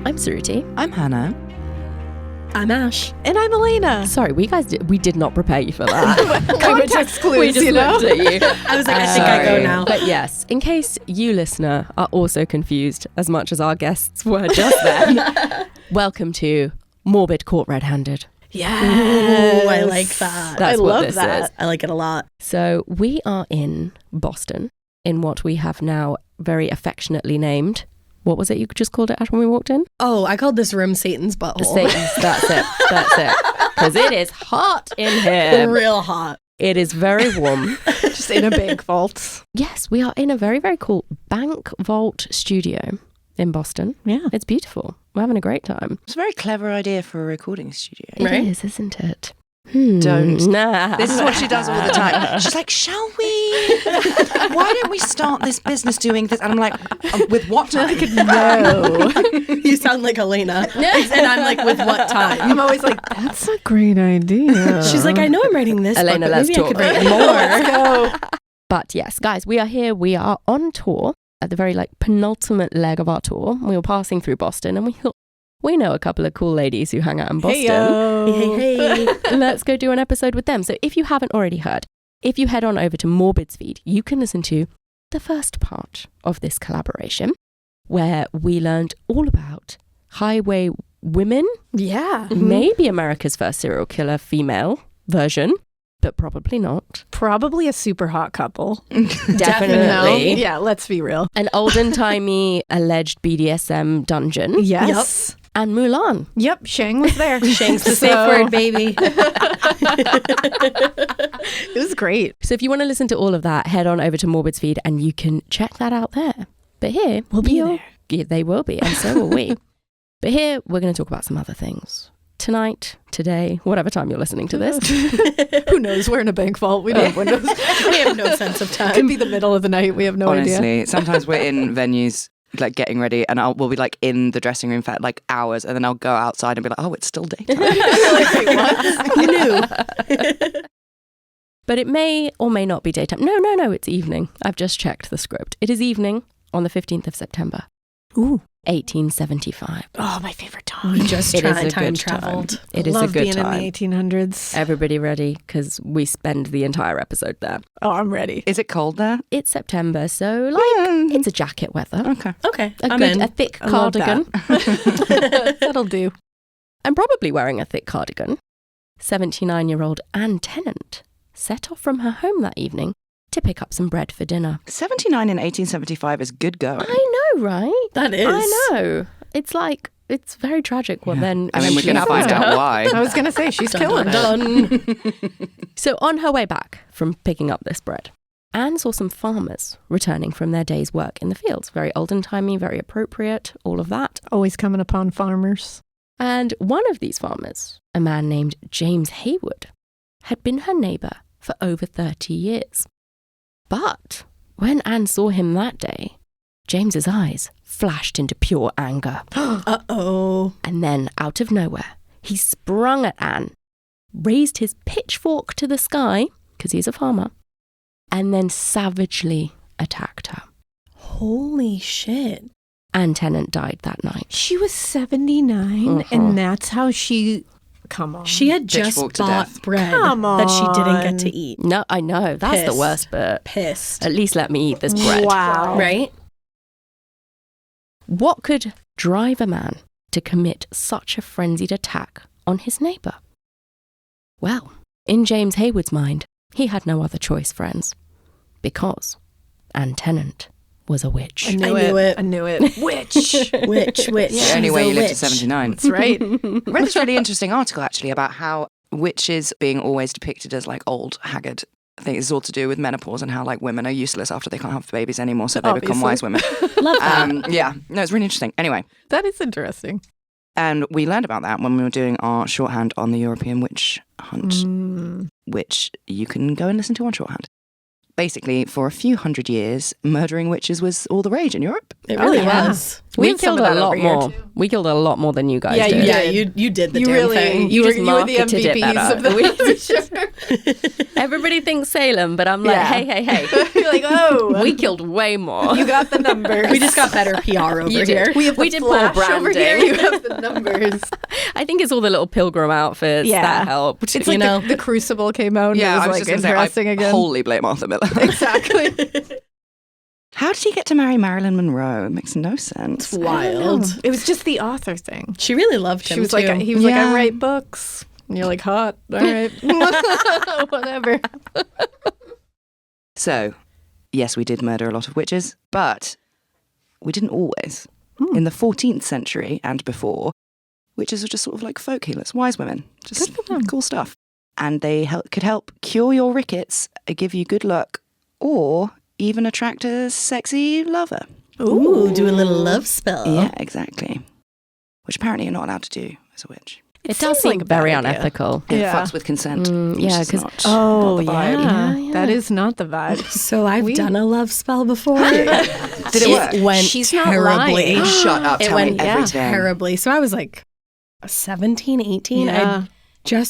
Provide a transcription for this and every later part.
I'm Suruthi. I'm Hannah. I'm Ash. And I'm Alaina. Sorry, we did not prepare you for that. Context clues, we just looked at you. I was like, I think I go now. But yes, in case you, listener, are also confused as much as our guests were just then, welcome to Morbid X RedHanded. Yes. Ooh, I like that. That's I what love this that. is. I like it a lot. So we are in Boston in what we have now very affectionately named. What was it you just called it, Ash, when we walked in? Oh, I called this room Satan's butthole. The Satan's, that's it. That's it. Because it is hot in here. Real hot. It is very warm. Just in a bank vault. Yes, we are in a very, very cool bank vault studio in Boston. Yeah. It's beautiful. We're having a great time. It's a very clever idea for a recording studio. Right? It is, isn't it? Don't. Nah. This is what she does all the time. She's like, shall we? Why don't we start this business doing this? And I'm like, with what time? No. You sound like Alaina. And I'm like, with what time? I'm always like, that's a great idea. She's like, I know I'm writing this Alaina, book, but let's maybe talk. I could write more. Let's go. But yes, guys, we are here. We are on tour at the very penultimate leg of our tour. We were passing through Boston and we thought, we know a couple of cool ladies who hang out in Boston. Hey. Let's go do an episode with them. So if you haven't already heard, if you head on over to Morbid's feed, you can listen to the first part of this collaboration where we learned all about highway women, Yeah. maybe America's first serial killer female version, but probably not. Probably a super hot couple. Definitely. Yeah, let's be real. An olden-timey alleged BDSM dungeon. Yes. And Mulan. Yep. Shang was there. Shang's the safe word, baby. It was great. So if you want to listen to all of that, head on over to Morbid's feed and you can check that out there. But here, We'll be there. Yeah, they will be, and so will we. But here, we're going to talk about some other things. Tonight, today, whatever time you're listening to this. Who knows? We're in a bank vault. We don't have windows. We have no sense of time. Could be the middle of the night. We have no idea. Honestly, sometimes we're in venues getting ready and we'll be in the dressing room for hours and then I'll go outside and be like, oh, it's still daytime. Who knew? But it may or may not be daytime. No, it's evening. I've just checked the script. It is evening on the 15th of September. Ooh. 1875. Oh, my favorite time. We just It is a time good traveled. time. It is a Love good being time. in the 1800s. Everybody ready? Because we spend the entire episode there. Oh, I'm ready. Is it cold there? It's September, so Mm-hmm. it's a jacket weather. Okay. Okay, A in. thick I love cardigan. That'll do. And probably wearing a thick cardigan. 79-year-old Anne Tenant set off from her home that evening to pick up some bread for dinner. 79 in 1875 is good going. I know, right? That is. I know. It's very tragic what then... I mean, we're going to eventually find happened to out her. why. I was going to say, she's killing it. Done. So on her way back from picking up this bread, Anne saw some farmers returning from their day's work in the fields. Very olden-timey, very appropriate, all of that. Always coming upon farmers. And one of these farmers, a man named James Hayward, had been her neighbour for over 30 years. But when Anne saw him that day, James's eyes flashed into pure anger. Uh-oh. And then, out of nowhere, he sprung at Anne, raised his pitchfork to the sky, because he's a farmer, and then savagely attacked her. Holy shit. Anne Tenant died that night. She was 79, and that's how she... Come on. She had just Pitchfork to bought death. bread Come that she didn't get to on. eat. No, I know, that's the Pissed. worst bit. Pissed. At least let me eat this bread. Wow. Right? What could drive a man to commit such a frenzied attack on his neighbour? Well, in James Hayward's mind, he had no other choice, friends, because Anne Tenant was a witch. I knew it. I knew it. Witch. Witch. The only way you live to 79. That's right. I read this really interesting article actually about how witches being always depicted as old, haggard. I think it's all to do with menopause and how women are useless after they can't have babies anymore, so they become wise women. Love that. Yeah, no, it's really interesting. Anyway, That is interesting. and we learned about that when we were doing our shorthand on the European witch hunt, which you can go and listen to on shorthand. Basically, for a few hundred years, murdering witches was all the rage in Europe. It really yeah. was. We killed a lot more. We killed a lot more than you guys did. Yeah, you did the damn thing. You were just the marketed it MVPs of the Everybody thinks Salem, but I'm like, hey. You're like, oh. We killed way more. You got the numbers. We just got better PR over here. We did poor branding. Over here. You have the numbers. I think it's all the little pilgrim outfits that helped. It's like the Crucible came out. And it was like interesting again. Wholly blame Arthur Miller. Exactly. How did he get to marry Marilyn Monroe? It makes no sense. It's wild. It was just the author thing. She really loved him. He was like, I write books. And you're like, hot. All right. Whatever. So, yes, we did murder a lot of witches, but we didn't always. In the 14th century and before, witches were just sort of like folk healers, wise women. Just cool stuff. And they could help cure your rickets, give you good luck, or even attract a sexy lover. Ooh, do a little love spell. Yeah, exactly. Which apparently you're not allowed to do as a witch. It does seem like very unethical. It fucks with consent. Because that is not the vibe. So I've done a love spell before. Did it work? It went terribly. Shut up. Tell me everything. Terribly. So I was like 17, 18. Yeah.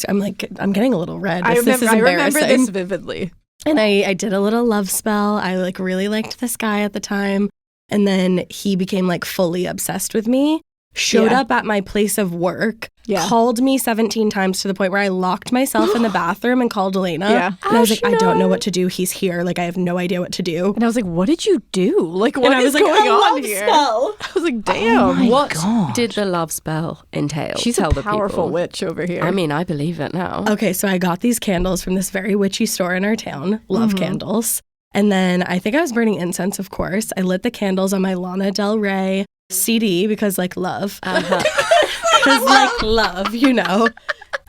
I'm getting a little red. I remember this vividly. And I did a little love spell. I like really liked this guy at the time. And then he became like fully obsessed with me, showed up at my place of work, called me 17 times to the point where I locked myself in the bathroom and called Alaina. Yeah. And I was like, I don't know what to do. He's here. Like, I have no idea what to do. And I was like, what did you do? Like, what is going on here? Spell. I was like, damn. What did the love spell entail? She's a powerful witch over here. I mean, I believe it now. Okay, so I got these candles from this very witchy store in our town, Love Candles. And then I think I was burning incense, of course. I lit the candles on my Lana Del Rey CD because like love. Because like love, you know.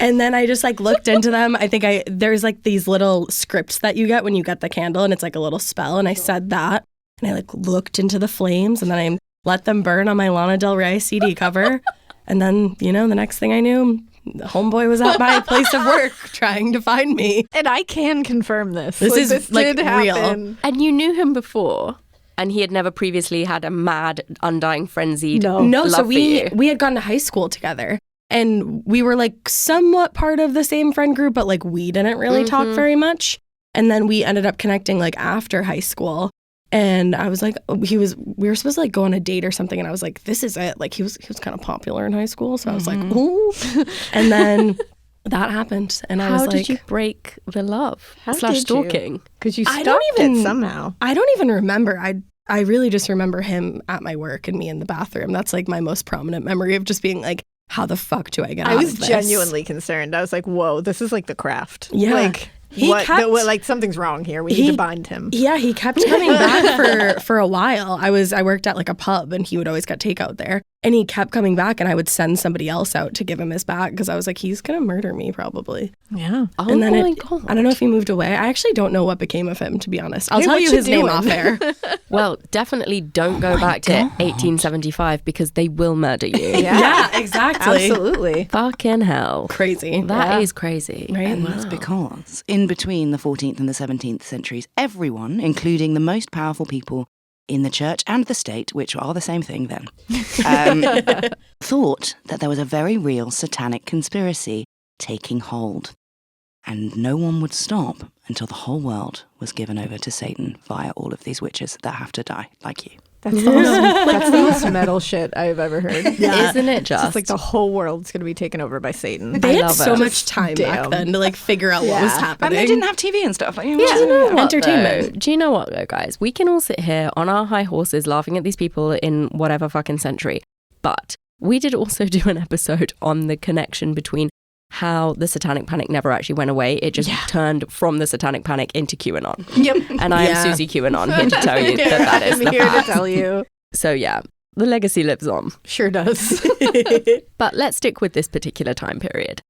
And then I just like looked into them. I think there's like these little scripts that you get when you get the candle and it's like a little spell. And I said that and I like looked into the flames and then I let them burn on my Lana Del Rey CD cover. And then, the next thing I knew, the homeboy was at my place of work trying to find me. And I can confirm this. This is like real. And you knew him before? And he had never previously had a mad, undying, frenzied love so for you. We had gone to high school together. And we were like somewhat part of the same friend group, but like we didn't really talk very much. And then we ended up connecting like after high school. And I was like, we were supposed to like go on a date or something. And I was like, this is it. Like he was kind of popular in high school. So I was like, ooh. And then that happened. And I was like, how did you break the love / stalking? Because you stopped it somehow. I don't even remember. I really just remember him at my work and me in the bathroom. That's like my most prominent memory of just being like, how the fuck do I get out of this? I was genuinely concerned. I was like, whoa, this is like the Craft. Yeah. Like, like something's wrong here. We need to bind him. Yeah, he kept coming back for a while. I worked at like a pub and he would always get takeout there. And he kept coming back and I would send somebody else out to give him his back because I was like, he's going to murder me probably. Yeah. And then my God. I don't know if he moved away. I actually don't know what became of him, to be honest. I'll tell you his name off air. Well, definitely don't go back to 1875 because they will murder you. Yeah, exactly. Absolutely. Fucking hell. Crazy. That is crazy. Right? And that's because in between the 14th and the 17th centuries, everyone, including the most powerful people in the church and the state, which are the same thing then, thought that there was a very real satanic conspiracy taking hold. And no one would stop until the whole world was given over to Satan via all of these witches that have to die, like you. That's the most metal shit I've ever heard. Yeah. Isn't it just? It's like the whole world's going to be taken over by Satan. They had so much time back then to like figure out what was happening. And they didn't have TV and stuff. Like, Do you know what, entertainment. Do you know what, though, guys? We can all sit here on our high horses laughing at these people in whatever fucking century. But we did also do an episode on the connection between how the Satanic Panic never actually went away. It just turned from the Satanic Panic into QAnon. Yep. And I am Susie QAnon, here to tell you that is I'm the here fact. to tell you. So yeah, the legacy lives on. Sure does. But let's stick with this particular time period.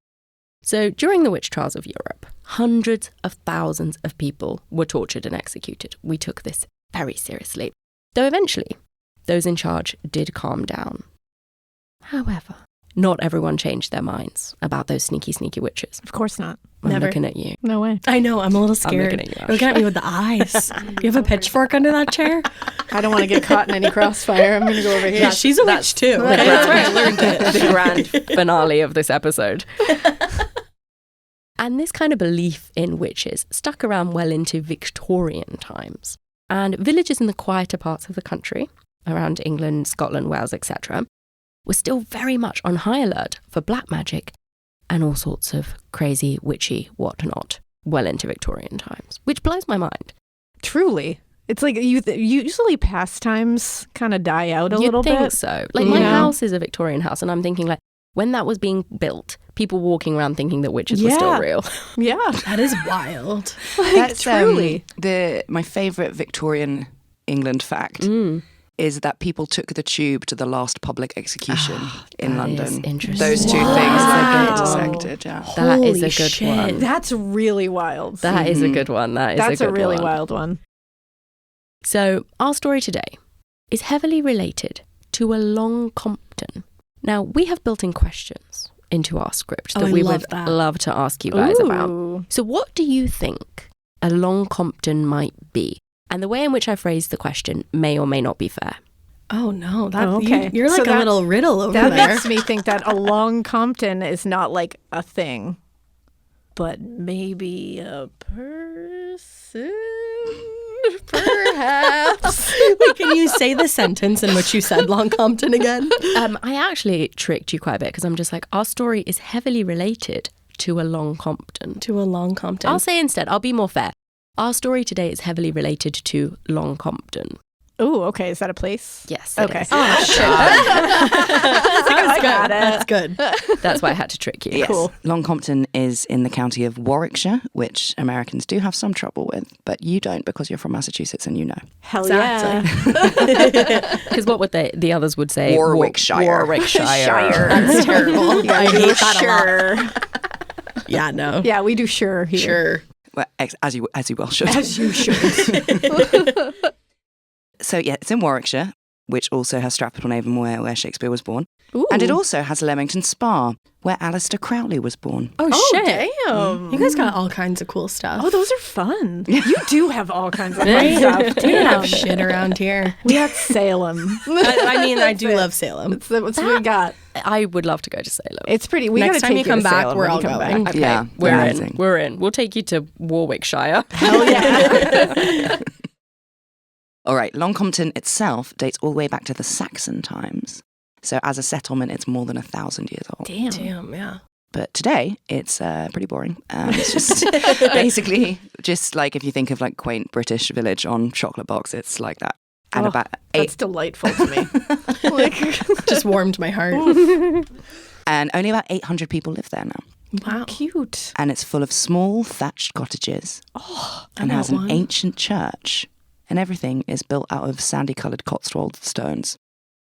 So during the witch trials of Europe, hundreds of thousands of people were tortured and executed. We took this very seriously. Though eventually, those in charge did calm down. However, not everyone changed their minds about those sneaky, sneaky witches. Of course not. I'm Never. looking at you. No way. I know, I'm a little I'm scared. looking at you, You're looking at me with the eyes. You have a pitchfork under that chair? I don't want to get caught in any crossfire. I'm going to go over here. Yeah, she's a witch too. The Okay, that's where I grand, learned it. the grand finale of this episode. And this kind of belief in witches stuck around well into Victorian times. And villages in the quieter parts of the country, around England, Scotland, Wales, etc., were still very much on high alert for black magic and all sorts of crazy, witchy whatnot well into Victorian times, which blows my mind. Truly. It's like usually pastimes kind of die out a You'd little think bit. so. Like my house is a Victorian house, and I'm thinking like when that was being built, people walking around thinking that witches were still real. Yeah. That is wild. Like, That's truly. my favourite Victorian England fact is that people took the tube to the last public execution in that is London. interesting. Those two things Wow. are intersected. Yeah. That is Holy a good shit. one. That's really wild. That is a good one. That's a a good really one. wild one. So our story today is heavily related to a Long Compton. Now, we have built in questions into our script that I we love would that. love to ask you guys about. Ooh. So what do you think a Long Compton might be? And the way in which I phrased the question may or may not be fair. Oh no, that Okay. you're So like a that- little riddle over That there. makes me think that a Long Compton is not like a thing, but maybe a person, perhaps. Wait, can you say the sentence in which you said Long Compton again? I actually tricked you quite a bit because I'm just like, our story is heavily related to a Long Compton. To a Long Compton. I'll say instead, I'll be more fair. Our story today is heavily related to Long Compton. Oh, okay. Is that a place? Yes. it Okay. is. Oh shit. I got it. That's good. That's why I had to trick you. Yes. Cool. Long Compton is in the county of Warwickshire, which Americans do have some trouble with, but you don't because you're from Massachusetts and you know. Hell Exactly. yeah. Because what would the others would say? Warwickshire. Warwickshire. That's terrible. I hate that a lot. Sure. Yeah, no. Yeah, we do sure here. Sure. Well, as you well should. As you should. So yeah, it's in Warwickshire, which also has Stratford-on-Avon where Shakespeare was born. Ooh. And it also has Leamington Spa, where Aleister Crowley was born. Oh, Oh, shit. damn. You guys got all kinds of cool stuff. Oh, those are fun. You do have all kinds of fun Right? stuff. We don't have shit around here. We got Salem. I mean, I do That's it. love Salem. That's what we got. I would love to go to Salem. It's pretty. We Next gotta time take you come to back, Salem we're when you all come going. back. Okay, Yeah, we're amazing. in. We're in. We'll take you to Warwickshire. Hell yeah. All right, Long Compton itself dates all the way back to the Saxon times. So as a settlement, it's more than 1,000 years old. Damn. Damn, yeah. But today, it's pretty boring. It's just basically just like if you think of like quaint British village on chocolate box, it's like that. And Oh, about That's delightful to me. Like, Just warmed my heart. and only about 800 people live there now. Wow. cute. And it's full of small thatched cottages. And I has want an one. ancient church. And everything is built out of sandy-coloured Cotswold stones.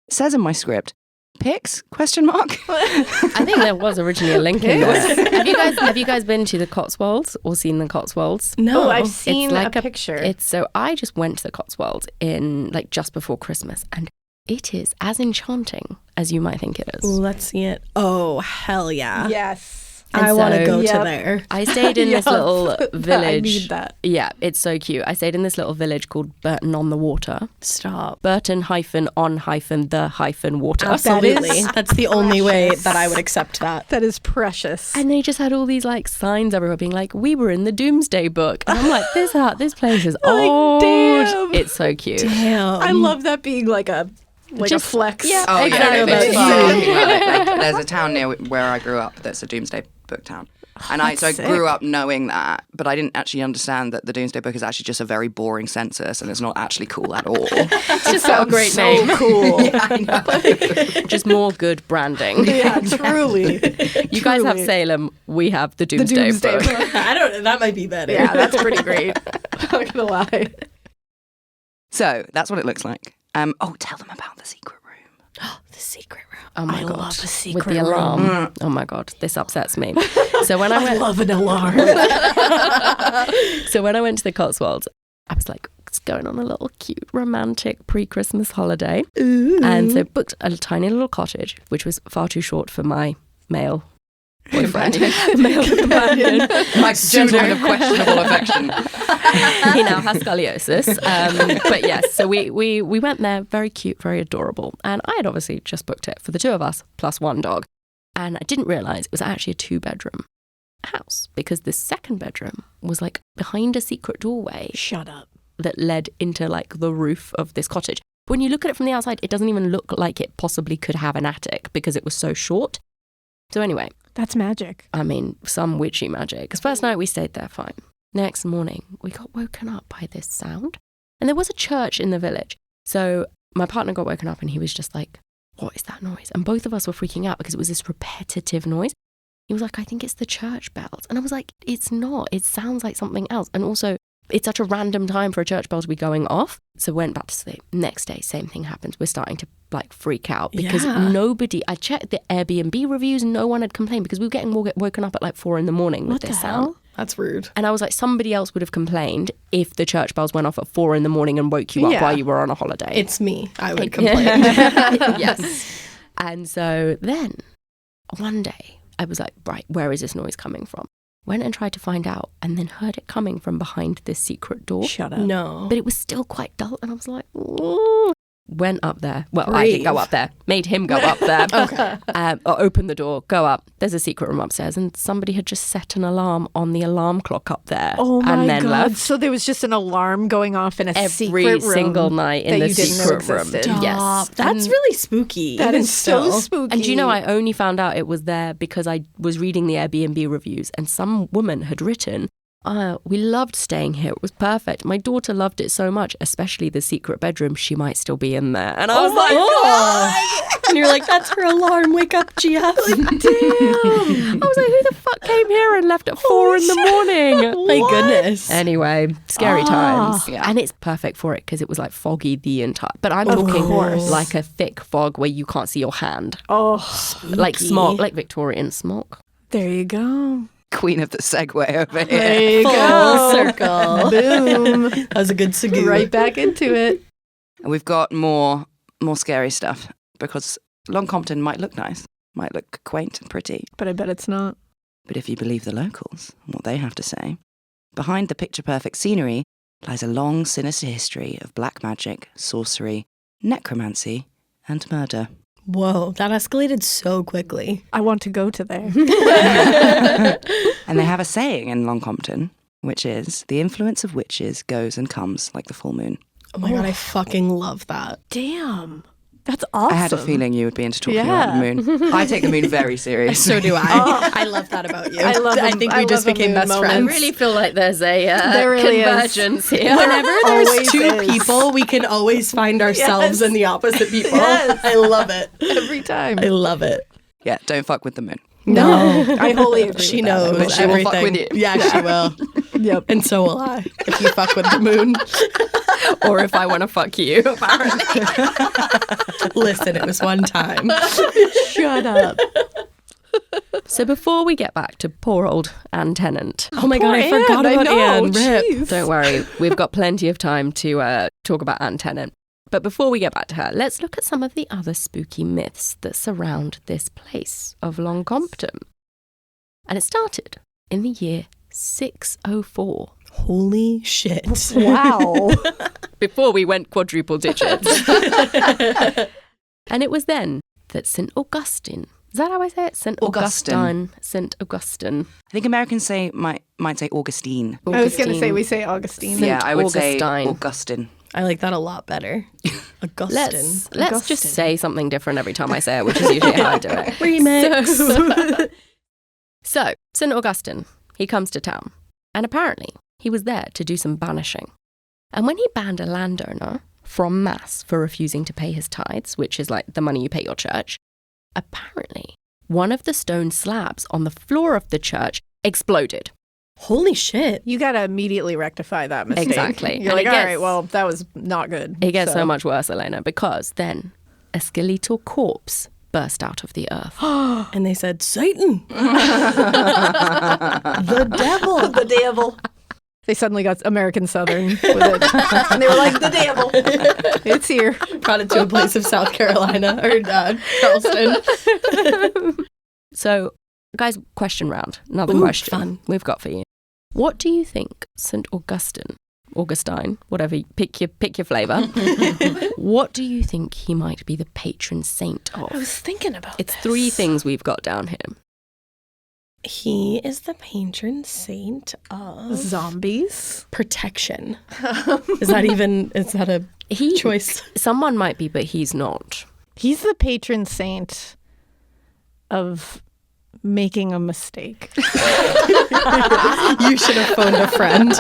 It says in my script, pics? Question mark. I think there was originally a link in there. Have you guys been to the Cotswolds or seen the Cotswolds? No. Oh, I've seen like a picture. So I just went to the Cotswolds in like just before Christmas, and it is as enchanting as you might think it is. Ooh, let's see it. Oh, hell yeah. yes. I And want to so- go to Yep. there. I stayed in this Yup. little village. I need that. Yeah, it's so cute. I stayed in this little village called Burton on the Water. Stop. Burton -on-the-water. Absolutely. is That's the only way that I would accept that. That is precious. And they just had all these like signs everywhere being like, we were in the Doomsday Book. And I'm like, this place is old. damn. It's so cute. Damn. I love that being like a Just- flex. yeah. Oh, Exactly. yeah, About it's you. fun. Like, there's a town near where I grew up that's a Doomsday Book town. And I That's grew sick. up knowing that, but I didn't actually understand that the Doomsday Book is actually just a very boring census and it's not actually cool at all. It's just got a great so name. cool. Yeah, I know. Just more good branding. Yeah, truly. You guys have Truly. Salem, we have the Doomsday, Doomsday Book. Book. I don't. That might be better. Yeah, that's pretty great. I'm not gonna lie. So that's what it looks like. Tell them about the secret room. The secret room. Oh my I god. love a secret With the alarm. room. Oh my god, this upsets me. So when I I went love an alarm. So when I went to the Cotswolds, I was like, it's going on a little cute romantic pre-Christmas holiday. And so booked a tiny little cottage, which was far too short for my male boyfriend, male companion. My gentleman of questionable affection. He now has scoliosis. But yes, so we went there, very cute, very adorable. And I had obviously just booked it for the two of us, plus one dog. And I didn't realise it was actually a 2-bedroom house because the second bedroom was like behind a secret doorway. Shut up. That led into like the roof of this cottage. When you look at it from the outside, it doesn't even look like it possibly could have an attic because it was so short. So anyway. That's magic. I mean, some witchy magic. Because first night we stayed there fine. Next morning, we got woken up by this sound. And there was a church in the village. So my partner got woken up and he was just like, what is that noise? And both of us were freaking out because it was this repetitive noise. He was like, I think it's the church bells. And I was like, it's not. It sounds like something else. And also, it's such a random time for a church bell to be going off. So went back to sleep. Next day, same thing happens. We're starting to like freak out because nobody, I checked the Airbnb reviews, no one had complained because we were getting woken up at like 4 a.m. with this sound. That's rude. And I was like, somebody else would have complained if the church bells went off at 4 a.m. and woke you up while you were on a holiday. It's me. I would complain. Yes. And so then one day I was like, right, where is this noise coming from? Went and tried to find out and then heard it coming from behind this secret door. Shut up. No. But it was still quite dull and I was like, ooh. Went up there. Well, I didn't go up there. Made him go up there. Okay. Or open the door, go up. There's a secret room upstairs and somebody had just set an alarm on the alarm clock up there. Oh my and then God. left. So there was just an alarm going off in a secret room. Every single night in the secret room. Yes. That's really spooky. That even is so still. spooky. And do you know, I only found out it was there because I was reading the Airbnb reviews and some woman had written, we loved staying here. It was perfect. My daughter loved it so much, especially the secret bedroom. She might still be in there. And I was like, God. And you're like, that's her alarm. Wake up, Gia. damn. I was like, who the fuck came here and left at 4 a.m? My goodness. Anyway, scary times. Yeah. And it's perfect for it because it was like foggy the entire, but I'm Of talking course. like a thick fog where you can't see your hand. Oh, Like smog, like Victorian smog. there you go. Queen of the segue over here. There you Full go. circle. Boom. That was a good segue. Right back into it. And we've got more scary stuff because Long Compton might look nice, might look quaint and pretty. But I bet it's not. But if you believe the locals and what they have to say, behind the picture-perfect scenery lies a long, sinister history of black magic, sorcery, necromancy, and murder. Whoa, that escalated so quickly. I want to go to there. And they have a saying in Long Compton, which is, the influence of witches goes and comes like the full moon. Oh my God, I fucking love that. Damn. That's awesome. I had a feeling you would be into talking about the moon. I take the moon very serious. So do I. I love that about you. I think we just became best I friends. really feel like there's a There really convergence here. Whenever there's Always two is. people, we can always find ourselves in the opposite people. Yes. I love it. Every time. I love it. Yeah, don't fuck with the moon. No, I wholly agree. She with that. knows But she will everything. fuck with you. Yeah, she will. Yep. And so will I, if you fuck with the moon. Or if I want to fuck you, apparently. Listen, it was one time. Shut up. So before we get back to poor old Anne Tenant, Oh my God, I Poor forgot Anne, about I know, Anne. Rip. jeez. don't worry, we've got plenty of time to talk about Anne Tenant. But before we get back to her, let's look at some of the other spooky myths that surround this place of Long Compton. And it started in the year 604. Holy shit. Wow. Before we went quadruple digits. And it was then that St. Augustine, is that how I say it? St. Augustine. St. Augustine. I think Americans might say Augustine. I was going to say Augustine. we say Augustine. Yeah, I would say Augustine. Augustine. I like that a lot better. Augustine. Let's just say something different every time I say it, which is usually how I do it. Remix. So, St. Augustine, he comes to town, and apparently he was there to do some banishing. And when he banned a landowner from mass for refusing to pay his tithes, which is like the money you pay your church, apparently one of the stone slabs on the floor of the church exploded. Holy shit. You got to immediately rectify that mistake. Exactly. You're And like, it all gets- right, well, that was not good. It gets so much worse, Alaina, because then a skeletal corpse burst out of the earth. And they said, Satan. The devil. The devil. They suddenly got American Southern with it. And they were like, the devil. It's here. Brought it to a place of South Carolina or Charleston. So Guys, question round. Another Ooh, question fun. we've got for you. What do you think St. Augustine, whatever, pick your flavour. What do you think he might be the patron saint of? I was thinking about It's this. 3 things we've got down here. He is the patron saint of Zombies. protection. Is that a choice? Someone might be, but he's not. He's the patron saint of making a mistake. You should have phoned a friend.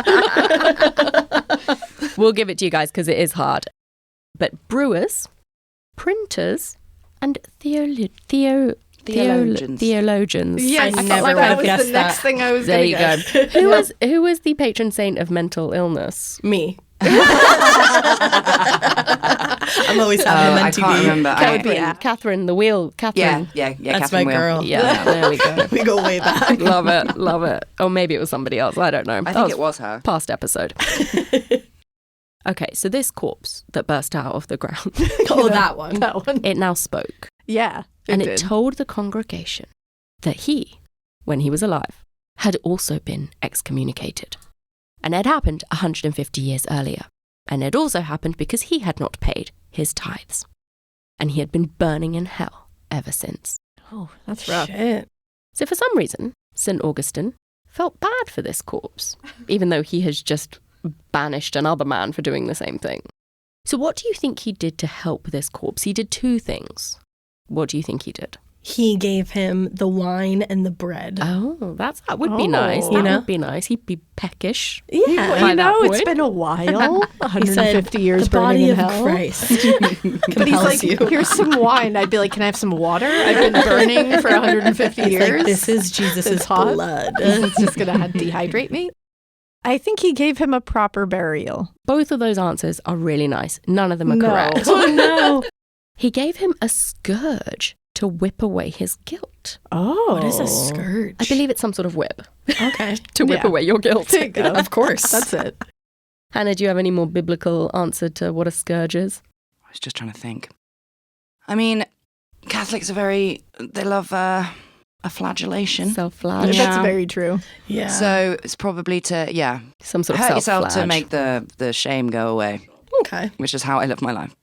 We'll give it to you guys because it is hard. But brewers, printers, and theologians. Yes, I never would that have was guessed the next that. thing I was There going you to go. guess. Who is the patron saint of mental illness? Me. I'm always having I meant to can't be. remember. Catherine, the wheel. Catherine. Yeah, That's Catherine my Wheel. girl. Yeah, there we go. We go way back. Love it. Or maybe it was somebody else. I don't know. I think it was her. Past episode. Okay, so this corpse that burst out of the ground, Oh, that one. That one. it now spoke. Yeah. And it did. told the congregation that he, when he was alive, had also been excommunicated. And it had happened 150 years earlier. And it also happened because he had not paid his tithes. And he had been burning in hell ever since. Oh, that's rough. Shit. So for some reason, St. Augustine felt bad for this corpse, even though he has just banished another man for doing the same thing. So what do you think he did to help this corpse? He did 2 things. What do you think he did? He gave him the wine and the bread. Oh, that would be nice. Oh. That You know? would be nice. He'd be peckish. Yeah. By You that know, it's point. been a while. He said, 150 years the burning body in of hell. Christ But he's like, compels you. here's some wine. I'd be like, can I have some water? I've been burning for 150 It's years. like, this is Jesus' It's hot. blood. It's just going to dehydrate me. I think he gave him a proper burial. Both of those answers are really nice. None of them are No. correct. Oh, no. He gave him a scourge to whip away his guilt. Oh. What is a scourge? I believe it's some sort of whip Okay. to whip Yeah. away your guilt. There you go. Of course. That's it. Hannah, do you have any more biblical answer to what a scourge is? I was just trying to think. I mean, Catholics they love a flagellation. Self-flagellation. Yeah. That's very true. Yeah. So it's probably to, Some sort of hurt yourself to self-flage. make the shame go away, Okay. which is how I live my life.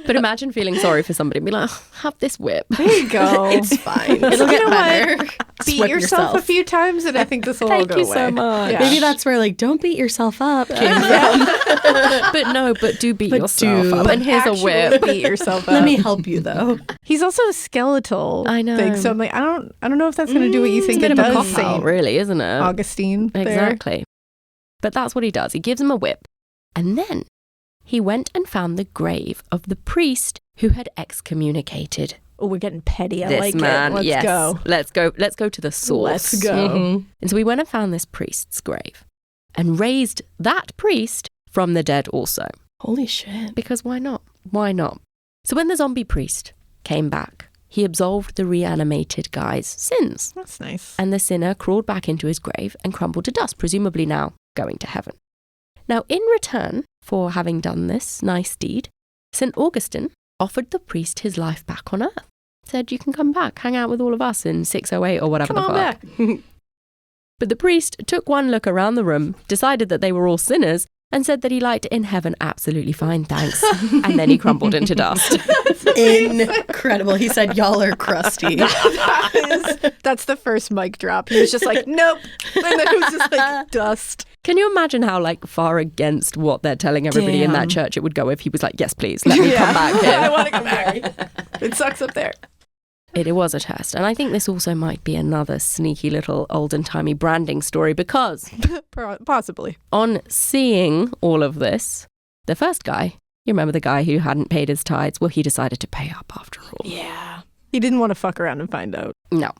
But imagine feeling sorry for somebody and be like, oh, have this whip. There you go. It's fine. It'll You get know better. Beat Whip yourself a few times, and I think this will all Thank go you away. so much. Yeah. Maybe that's where, like, don't beat yourself up came from. But do beat But yourself do. up. And here's a Actually whip. Beat yourself up. Let me help you, though. He's also a skeletal. I know. Thing, so I'm like, I don't know if that's going to do what you think It's a it bit of a does. cop-out, Saint really, isn't it? Augustine. there. Exactly. But that's what he does. He gives him a whip. And then he went and found the grave of the priest who had excommunicated Oh, we're getting petty. I this like man. it. Let's Yes. go. Let's go to the source. Let's go. Mhm. And so we went and found this priest's grave and raised that priest from the dead also. Holy shit. Because why not? Why not? So when the zombie priest came back, he absolved the reanimated guy's sins. That's nice. And the sinner crawled back into his grave and crumbled to dust, presumably now going to heaven. Now, in return for having done this nice deed, St. Augustine offered the priest his life back on earth. Said, you can come back, hang out with all of us in 608 or whatever Come the on fuck. back. But the priest took one look around the room, decided that they were all sinners, and said that he liked it in heaven absolutely fine, thanks. And then he crumbled into dust. Incredible. He said, y'all are crusty. That's the first mic drop. He was just like, nope. And then it was just like dust. Can you imagine how far against what they're telling everybody in that Damn. church it would go if he was like, yes, please, let me come back here. I want to come back. It sucks up there. It was a test. And I think this also might be another sneaky little olden-timey branding story because Possibly. on seeing all of this, the first guy, you remember the guy who hadn't paid his tithes? Well, he decided to pay up after all. Yeah. He didn't want to fuck around and find out. No.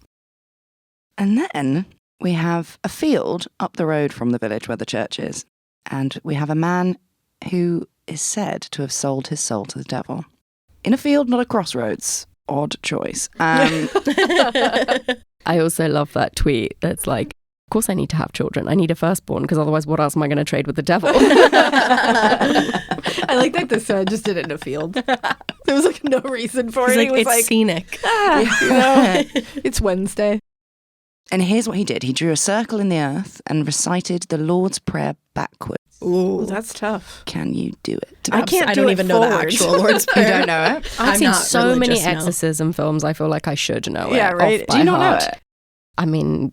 And then we have a field up the road from the village where the church is. And we have a man who is said to have sold his soul to the devil. In a field, not a crossroads. Odd choice. I also love that tweet that's like, Of course I need to have children. I need a firstborn because otherwise what else am I going to trade with the devil? I like that this just did it in a field. There was like no reason for it. He's He was it's like, scenic. It's Wednesday. And here's what he did. He drew a circle in the earth and recited the Lord's Prayer backwards. Ooh, that's tough. Can you do it? I can't I do don't it even know the forward. actual Lord's You Prayer. don't know it? I've I'm seen not so many religious, no. exorcism films. I feel like I should know it. Yeah, right. off Do by you not know heart. it? I mean,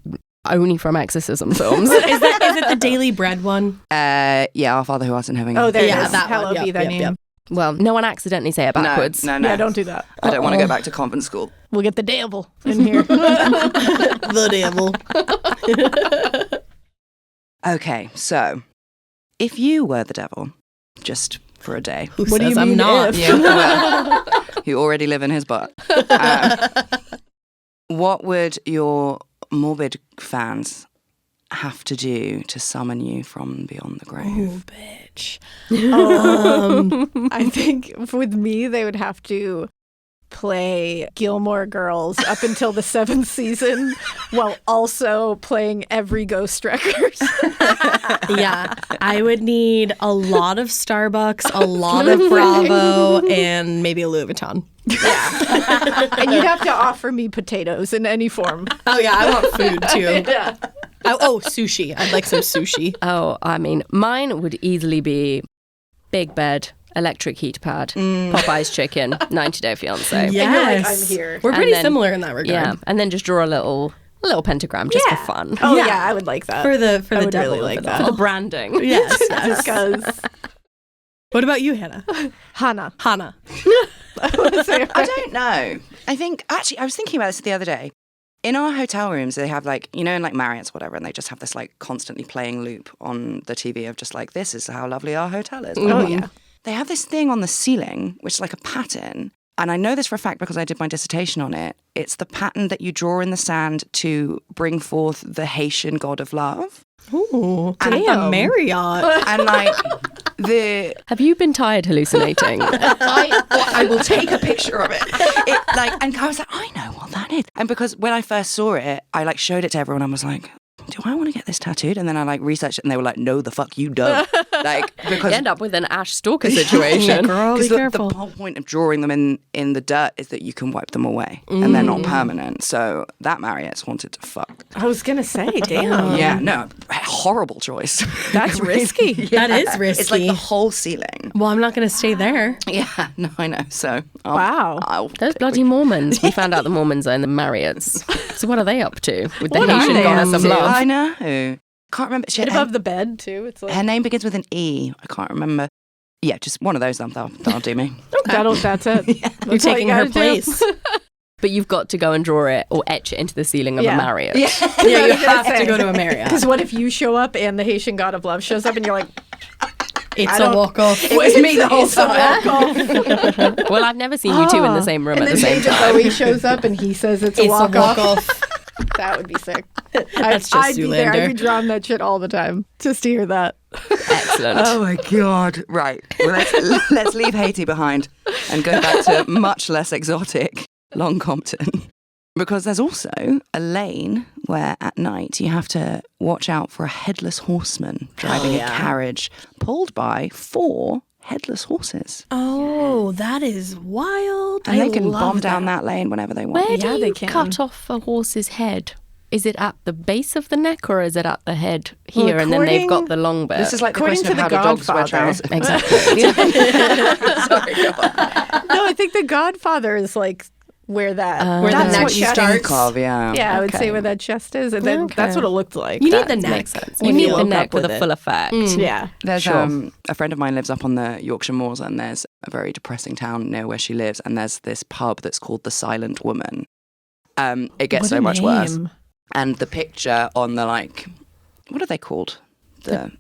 only from exorcism films. Is it the Daily Bread one? Yeah, Our Father Who Art in Heaven. Oh, there it Yeah, is. that one. Hallowed be Yep, thy yep, name. yep. Well, no one accidentally say it backwards. No. Yeah, don't do that. I don't want to go back to convent school. We'll get the devil in here. The devil. Okay, so if you were the devil, just for a day, Who What do says you I'm mean not? if? well, you already live in his butt. What would your Morbid fans have to do to summon you from beyond the grave? Oh, bitch. I think with me, they would have to play Gilmore Girls up until the 7th season while also playing every Ghost Records. Yeah, I would need a lot of Starbucks, a lot of Bravo, and maybe a Louis Vuitton. And you'd have to offer me potatoes in any form. Oh, yeah, I want food, too. Oh, sushi. I'd like some sushi. Oh, I mean, mine would easily be big bed, electric heat pad, Popeye's chicken, 90 Day Fiancé. Yes. And you're like, I'm here. We're pretty then- similar in that regard. Yeah, and then just draw a little pentagram just for fun. Oh, Yeah. yeah, I would like that. For the I would devil. really like for that. For the- the branding. Yes, yes. Because What about you, Hannah? Hannah. Hannah. I don't know. I think, actually, I was thinking about this the other day. In our hotel rooms, they have like, you know, in like Marriott's or whatever, and they just have this like constantly playing loop on the TV of just like, this is how lovely our hotel is. Oh, yeah. They have this thing on the ceiling, which is like a pattern. And I know this for a fact because I did my dissertation on it. It's the pattern that you draw in the sand to bring forth the Haitian god of love. Ooh, Damn. the Marriott. And like the Have you been tired hallucinating? I will take a picture of it. And I was like, I know what that is. And because when I first saw it, I like showed it to everyone. I was like, do I want to get this tattooed? And then I like researched it, and they were like, no, the fuck you don't. Like because You end up with an Ash Stalker situation. Girl, be because careful. the whole point of drawing them in the dirt is that you can wipe them away, and they're not permanent. So that Marriott's wanted to fuck. I was going to say, damn. Yeah, no, horrible choice. That's risky. That is risky. It's like the whole ceiling. Well, I'm not going to stay there. Yeah, no, I know. So Wow. Those bloody Mormons. We found out the Mormons are in the Marriotts. So what are they up to with the What are Haitian they goddess up of to? love? I know. Can't remember. Right above the bed, too. It's like, Her name begins with an E. I can't remember. Yeah, just one of those. That'll do me. that's it. You're That's all you taking her gotta do. place. But you've got to go and draw it or etch it into the ceiling of Yeah. a Marriott. Yeah, you have to go to a Marriott. Because what if you show up and the Haitian god of love shows up and you're like, It's a walk-off. It was me the whole it's a time. walk-off. Well, I've never seen you two in the same room And at the then same David time. Bowie shows up and he says it's a It's a walk-off. walk-off. That would be sick. That's just I'd be there. Zoolander. I'd be drawing that shit all the time just to hear that. Excellent. Oh my god! Right, well, let's leave Haiti behind and go back to much less exotic Long Compton, because there's also a lane where at night you have to watch out for a headless horseman driving a carriage pulled by 4 headless horses, Oh, that is wild. and they can love bomb down that lane whenever they want. Where do Yeah, you they can. cut off a horse's head? Is it at the base of the neck or is it at the head here Well, and then they've got according- the long bit? This is like the According question to of The how do dogs wear Godfather. trousers. Exactly. Sorry, go on. No, I think the Godfather is like where that Where the that's neck what chest starts. Think of, yeah. Yeah, I would Okay. say where that chest is, and then Okay. that's what it looked like. You need the That neck. makes sense. You when need the woke neck up with with a it. full effect. Yeah. There's Sure. a friend of mine lives up on the Yorkshire Moors, and there's a very depressing town near where she lives, and there's this pub that's called the Silent Woman. It gets What so a much worse. name. And the picture on the what are they called? The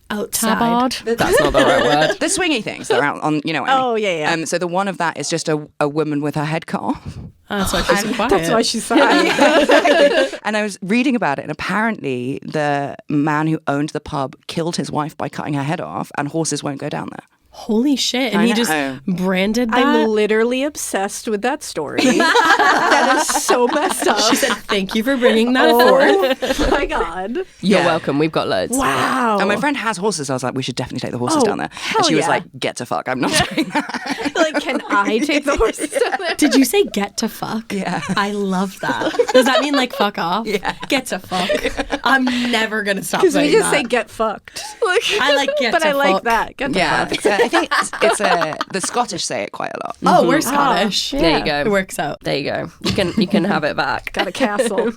Outside. Sabard? That's not the right word. the swingy things that are out on, you know. What I mean. Oh, yeah, yeah. So the one of that is just a woman with her head cut off. That's why she's quiet. That's why she's sad. And I was reading about it, and apparently the man who owned the pub killed his wife by cutting her head off, and horses won't go down there. Holy shit. And I he just know. branded that. I'm literally obsessed with that story. That is so messed up. She said, thank you for bringing that forth. Oh my God. You're Yeah. welcome. We've got loads. Wow. And my friend has horses. I was like, we should definitely take the horses down there. hell And she was yeah. like, get to fuck. I'm not doing that. Like, can I take the horses down there? Did you say get to fuck? Yeah. I love that. Does that mean like fuck off? Yeah. Get to fuck. I'm never going to stop Because saying we just that. say get fucked. Like, I like get but to I like fuck. that. Get the Yeah. fuck. I think it's the Scottish say it quite a lot. Oh, we're Scottish. Yeah. There you go. It works out. There you go. You can have it back. Got a castle.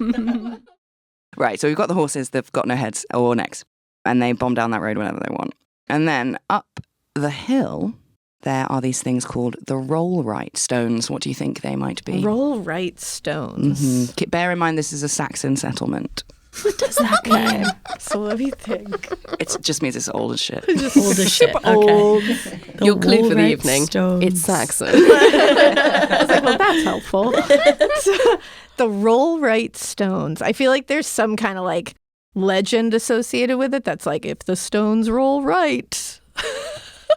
Right, so we've got the horses, they've got no heads or necks, and they bomb down that road whenever they want. And then up the hill, there are these things called the roll-right stones. What do you think they might be? Roll right stones. Mhm. Bear in mind, this is a Saxon settlement. What does that mean? So let me think. It just means it's old as shit. Old as shit. Okay. Old. The Your clue for the Woolwright evening. stones. It's Saxon. I was like, well, that's helpful. So, the roll right stones. I feel like there's some kind of like legend associated with it that's like, if the stones roll right.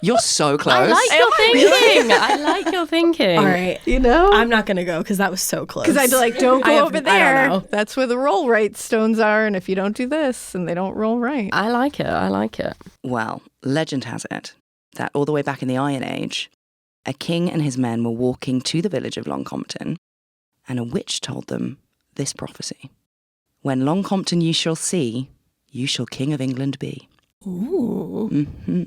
You're so close. I like your thinking. I like your thinking. All right. You know? I'm not going to go because that was so close. Because I'd be like, don't I go have- over I don't there. know. That's where the roll right stones are. And if you don't do this, and they don't roll right. I like it. I like it. Well, legend has it that all the way back in the Iron Age, a king and his men were walking to the village of Long Compton, and a witch told them this prophecy. When Long Compton you shall see, you shall king of England be. Ooh. hmm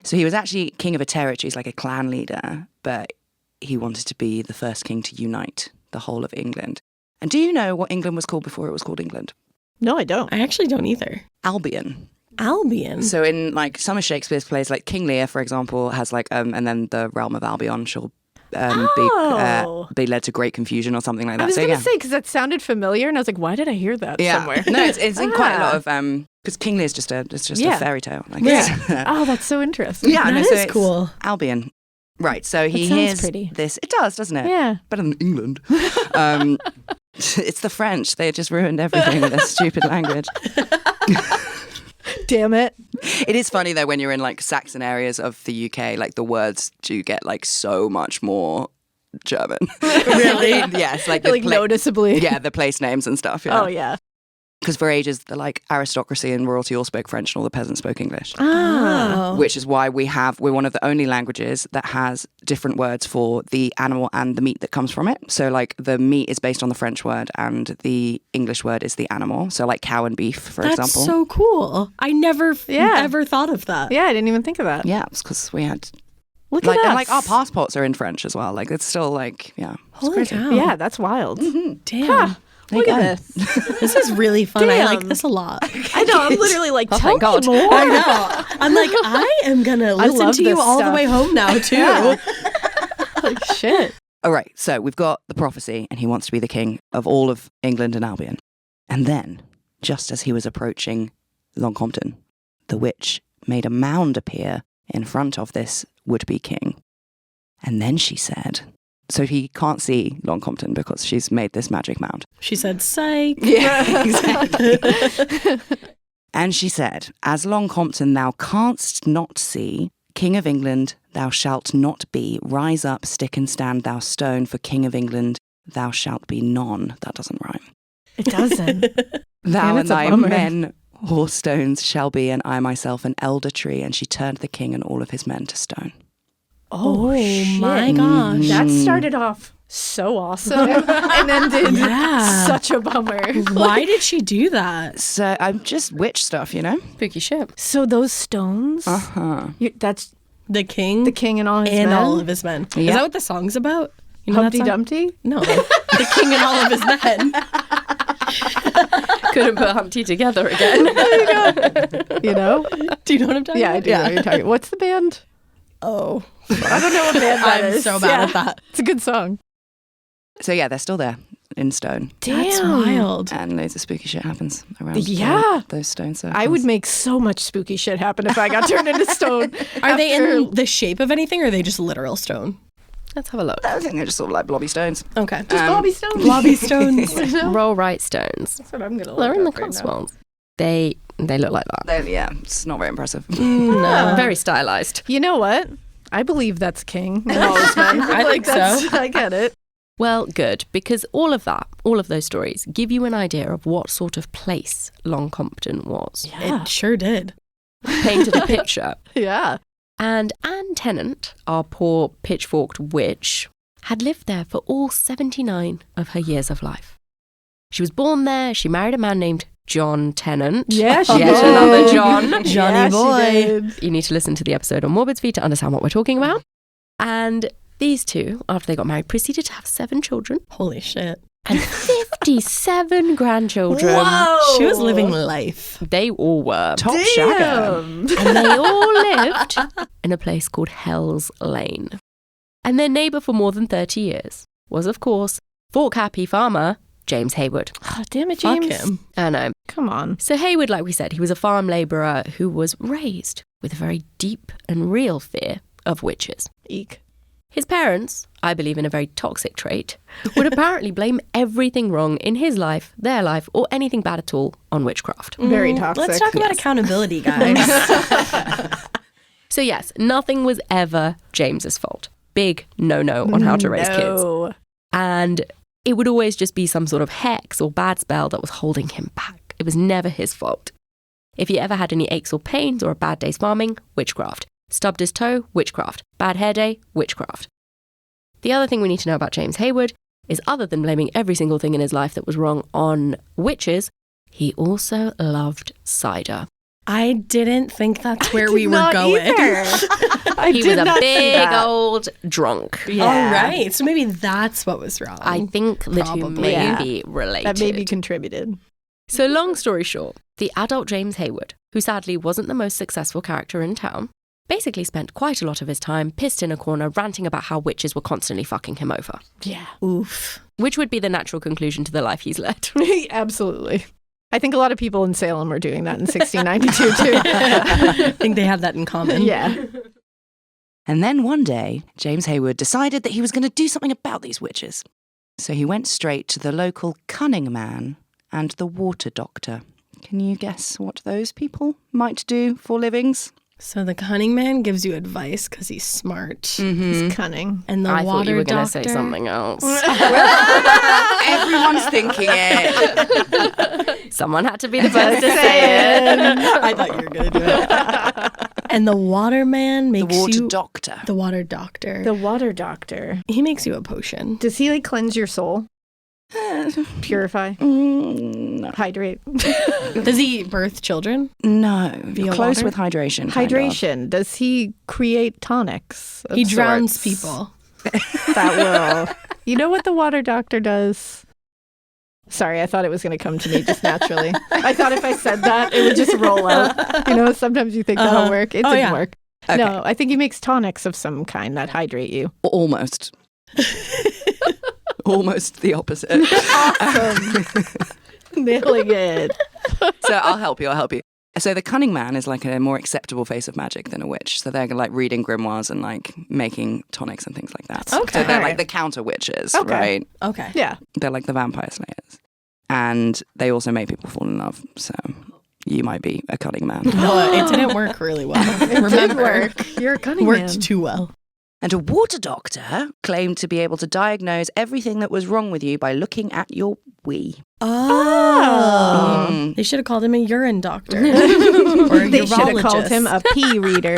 So he was actually king of a territory, he's like a clan leader, but he wanted to be the first king to unite the whole of England. And do you know what England was called before it was called England? No, I don't. I actually don't either. Albion. Albion. So in like some of Shakespeare's plays, like King Lear, for example, has like, and then the realm of Albion shall be led to great confusion or something like that. I was So going to yeah. say, because that sounded familiar, and I was like, why did I hear that somewhere? No, it's in quite a lot Ah. of because King Lear's just a Yeah. fairy tale. Like, Yeah. Oh, that's so interesting. yeah, That no, so is it's cool. Albion. Right, so he sounds hears pretty. this. It does, doesn't it? Yeah. Better than England. It's the French. They just ruined everything with their stupid language. Damn it. It is funny though when you're in like Saxon areas of the UK, like the words do get like so much more German. Really? Yes, like Like noticeably. Yeah, the place names and stuff. Yeah. Oh, yeah. Because for ages, the like aristocracy and royalty all spoke French, and all the peasants spoke English. Ah. Oh. Which is why we're one of the only languages that has different words for the animal and the meat that comes from it. So like the meat is based on the French word and the English word is the animal. So like cow and beef, for That's example. so cool. I never Yeah. ever thought of that. Yeah, I didn't even think of that. Yeah, it's because we had Look like at and us. like our passports are in French as well. Like it's still like it's Holy crazy. cow. Yeah, that's wild. Damn. There you Look go. at this. This is really fun. I like Damn. this a lot. I know. I'm literally like, Oh, tell thank God. me more. I know. I'm like, I am going to listen love to you this all the stuff. way home now, too. Yeah. Like, shit. All right, so we've got the prophecy, and he wants to be the king of all of England and Albion. And then, just as he was approaching Long Compton, the witch made a mound appear in front of this would-be king. And then she said, so he can't see Long Compton because she's made this magic mound. She said, psych. Yeah, exactly. And she said, as Long Compton thou canst not see, King of England thou shalt not be. Rise up, stick and stand, thou stone, for King of England thou shalt be none. That doesn't rhyme. It doesn't. Thou Man, and it's a thy bummer. men horse stones shall be, and I myself an elder tree. And she turned the king and all of his men to stone. Oh, shit. my gosh. That started off so awesome and ended Yeah. such a bummer. Why did she do that? So I'm just witch stuff, you know? Spooky shit. So those stones, Uh-huh. that's The king the king and all his and men? all of his men. Is Yeah. that what the song's about? You know that Humpty song? Dumpty? No. The king and all of his men. Couldn't put Humpty together again. You know? Do you know what I'm talking Yeah, I about? do know what you're talking. What's the band? Oh. I don't know what band that I'm is. so bad at that. It's a good song. So yeah, they're still there in stone. That's wild. And loads of spooky shit happens around Yeah. those stone circles. I would make so much spooky shit happen if I got turned into stone. Are they after- in the shape of anything or are they just literal stone? Let's have a look. I think they're just sort of like blobby stones. Okay. Just Bobby Stones? Blobby stones. Roll right stones. That's what I'm going to They're look in the up right now. Cotswolds. They They look like that. Yeah, it's not very impressive. No. Very stylized. You know what? I believe that's king. I think so. I get it. Well, good, because all of those stories give you an idea of what sort of place Long Compton was. Yeah. It sure did. Painted a picture. Yeah. And Anne Tenant, our poor pitchforked witch, had lived there for all 79 of her years of life. She was born there. She married a man named John Tenant. Yeah, she Yet did. another John. Johnny boy. You need to listen to the episode on Morbid's Feet to understand what we're talking about. And these two, after they got married, proceeded to have 7 children Holy shit. and 57 grandchildren. Whoa. She was living life. They all were. Top shagger. And they all lived in a place called Hell's Lane. And their neighbour for more than 30 years was, of course, Fork Happy farmer James Hayward. Oh, damn it, Fuck James. him. I know. Come on. So Hayward, like we said, he was a farm labourer who was raised with a very deep and real fear of witches. Eek. His parents, I believe in a very toxic trait, would apparently blame everything wrong in his life, their life, or anything bad at all on witchcraft. Very toxic. Let's talk about accountability, guys. So yes, nothing was ever James's fault. Big no-no on how to raise kids. No. And it would always just be some sort of hex or bad spell that was holding him back. It was never his fault. If he ever had any aches or pains or a bad day's farming, witchcraft. Stubbed his toe, witchcraft. Bad hair day, witchcraft. The other thing we need to know about James Hayward is, other than blaming every single thing in his life that was wrong on witches, he also loved cider. I didn't think that's where we were Not going. either. I He did was a not see big that. old drunk. Yeah. All right. So maybe that's what was wrong. I think the two Probably. may Yeah. be related. That maybe contributed. So long story short, the adult James Hayward, who sadly wasn't the most successful character in town, basically spent quite a lot of his time pissed in a corner ranting about how witches were constantly fucking him over. Yeah. Oof. Which would be the natural conclusion to the life he's led. Absolutely. I think a lot of people in Salem were doing that in 1692 too. I think they have that in common. Yeah. And then one day, James Hayward decided that he was going to do something about these witches. So he went straight to the local cunning man and the water doctor. Can you guess what those people might do for livings? So the cunning man gives you advice because he's smart. He's cunning. And the I water thought you were going to doctor. say something else. Everyone's thinking it. Someone had to be the first to say it. I thought you were going to do it. And the water man The makes water you... doctor. The water doctor. The water doctor. He makes you a potion. Does he like cleanse your soul? Purify? No. Hydrate? Does he birth children? No. Via Close water? with hydration. kind of. Hydration. Does he create tonics? of He drowns sorts people. that will. You know what the water doctor does? Sorry, I thought it was going to come to me just naturally. I thought if I said that, it would just roll out. You know, sometimes you think that'll work. It didn't work. Okay. No, I think he makes tonics of some kind that hydrate you. Almost. Almost the opposite. Nailing it. So I'll help you. So the cunning man is like a more acceptable face of magic than a witch. So they're like reading grimoires and like making tonics and things like that. Okay. So they're like the counter witches, Okay. right? Okay. Yeah. They're like the vampire slayers. And they also make people fall in love. So you might be a cunning man. No, it didn't work really well. It did work. You're a cunning Worked man. too well. And a water doctor claimed to be able to diagnose everything that was wrong with you by looking at your wee. Oh. Mm. They should have called him a urine doctor. Or a They should have called urologist. him a pee reader.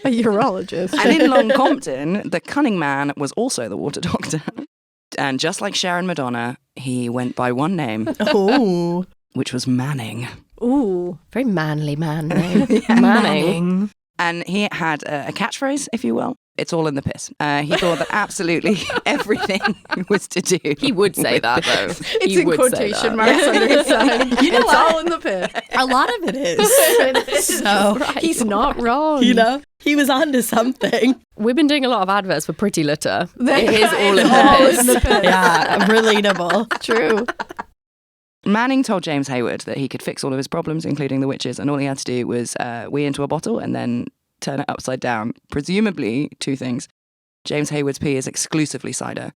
A urologist. And in Long Compton, the cunning man was also the water doctor. And just like Sharon Madonna, he went by one name, Oh. which was Manning. Ooh. Very manly man name. Manning. And he had a catchphrase, if you will. It's all in the piss. He thought that absolutely everything was to do. He would say with that, though. this. It's He in would say quotation that. marks under his sign. You know It's what? all in the pit. A lot of it is. So, He's not wrong. you know, he was on to something. We've been doing a lot of adverts for Pretty Litter. That- It is all in all the in piss. the piss. Yeah, relatable. True. Manning told James Hayward that he could fix all of his problems, including the witches, and all he had to do was wee into a bottle and then turn it upside down. Presumably, two things. James Hayward's pee is exclusively cider.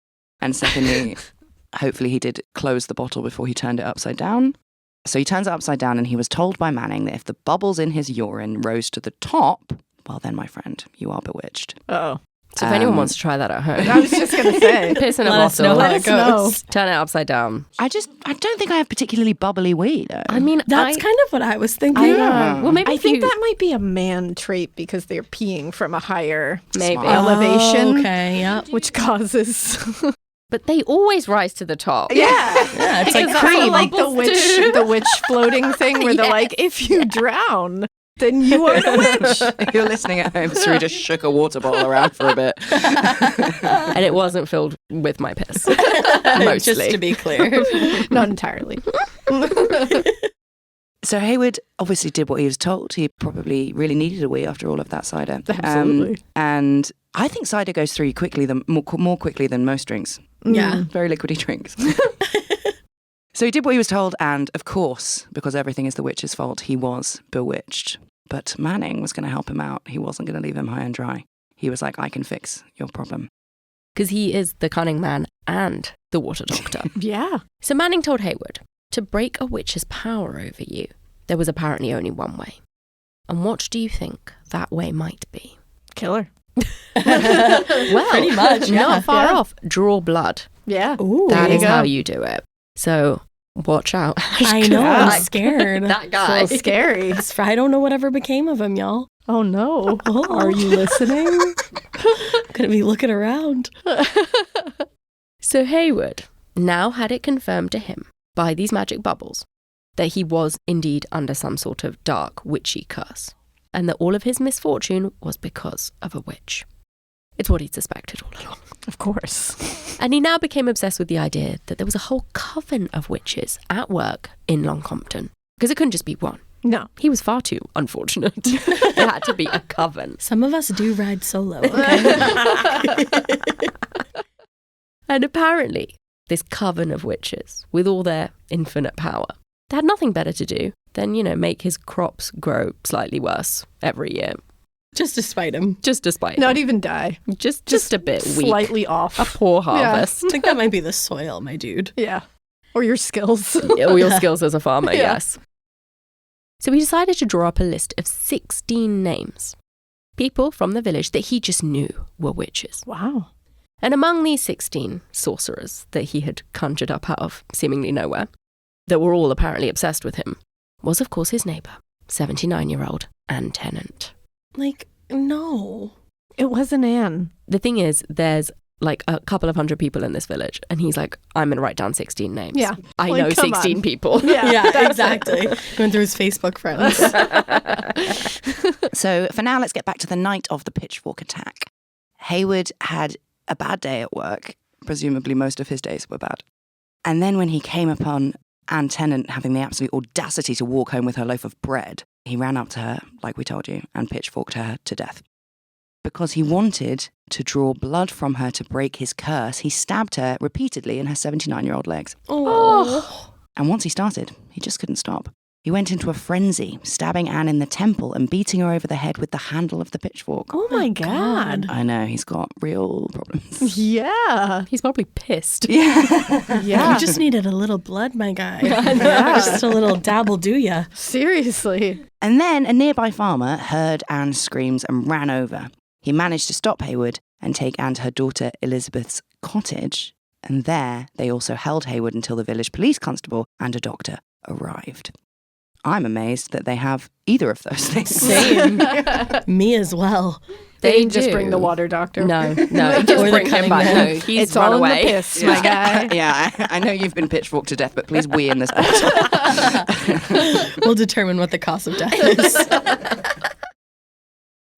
And secondly, hopefully he did close the bottle before he turned it upside down. So he turns it upside down, and he was told by Manning that if the bubbles in his urine rose to the top, well then, my friend, you are bewitched. Oh. So if anyone wants to try that at home, I was just going to say. piss in a Let us know bottle, how it goes. turn it upside down. I don't think I have particularly bubbly wee, though. I mean, That's kind of what I was thinking. well, maybe I if think you, that might be a man trait because they're peeing from a higher maybe. elevation, Okay, yeah. which causes... But they always rise to the top. Yeah. Yeah, it's like Because cream. also like the witch floating thing where they're like, if you drown, then you are a witch. If you're listening at home, Suru just shook a water bottle around for a bit. And it wasn't filled with my piss. Mostly. Just to be clear. Not entirely. So Hayward obviously did what he was told. He probably really needed a wee after all of that cider. Absolutely. And I think cider goes through you quickly, more quickly than most drinks. Yeah. Very liquidy drinks. So he did what he was told, and of course, because everything is the witch's fault, he was bewitched. But Manning was going to help him out. He wasn't going to leave him high and dry. He was like, I can fix your problem. Because he is the cunning man and the water doctor. Yeah. So Manning told Hayward, to break a witch's power over you, there was apparently only one way. And what do you think that way might be? Killer. Well, Pretty much, yeah. not far Yeah. off. Draw blood. Yeah. Ooh. That you is go. how you do it. So watch out. I know, I'm Like, scared. That A guy. little scary. I don't know whatever became of him, y'all. Oh, no. Oh. Are you listening? Gonna be looking around. So Hayward now had it confirmed to him by these magic bubbles that he was indeed under some sort of dark witchy curse, and that all of his misfortune was because of a witch. It's what he'd suspected all along. Of course. And he now became obsessed with the idea that there was a whole coven of witches at work in Long Compton, because it couldn't just be one. No. He was far too unfortunate. It had to be a coven. Some of us do ride solo, okay? And apparently, this coven of witches, with all their infinite power, they had nothing better to do than, make his crops grow slightly worse every year. Just to spite him. Just despite Not even die. just a bit weak. Slightly off. A poor harvest. I think that might be the soil, my dude. Yeah. Or your skills. All your skills as a farmer, Yeah. yes. So he decided to draw up a list of 16 names. People from the village that he just knew were witches. Wow. And among these 16 sorcerers that he had conjured up out of seemingly nowhere, that were all apparently obsessed with him, was of course his neighbour, 79-year-old Anne Tenant. Like, no. It wasn't Anne. The thing is, there's like a couple of hundred people in this village, and he's like, I'm going to write down 16 names. Yeah. I Like, know come 16 on. people. Yeah, exactly. Going through his Facebook friends. So for now, let's get back to the night of the pitchfork attack. Hayward had a bad day at work. Presumably most of his days were bad. And then when he came upon Anne Tenant having the absolute audacity to walk home with her loaf of bread, he ran up to her, like we told you, and pitchforked her to death. Because he wanted to draw blood from her to break his curse, he stabbed her repeatedly in her 79-year-old legs. Oh. And once he started, he just couldn't stop. He went into a frenzy, stabbing Anne in the temple and beating her over the head with the handle of the pitchfork. Oh my God. I know, he's got real problems. Yeah. He's probably pissed. Yeah. Yeah. You just needed a little blood, my guy. Yeah. Just a little dabble, do ya? Seriously. And then a nearby farmer heard Anne's screams and ran over. He managed to stop Hayward and take Anne to her daughter Elizabeth's cottage. And there they also held Hayward until the village police constable and a doctor arrived. I'm amazed that they have either of those things. Same. Me as well. They didn't just do. bring the water doctor. No, just Or the bring him cunning back. man. No, he's It's run all away. in the piss, my guy. Yeah, I know you've been pitchforked to death, but please wee in this bottle. We'll determine what the cost of death is.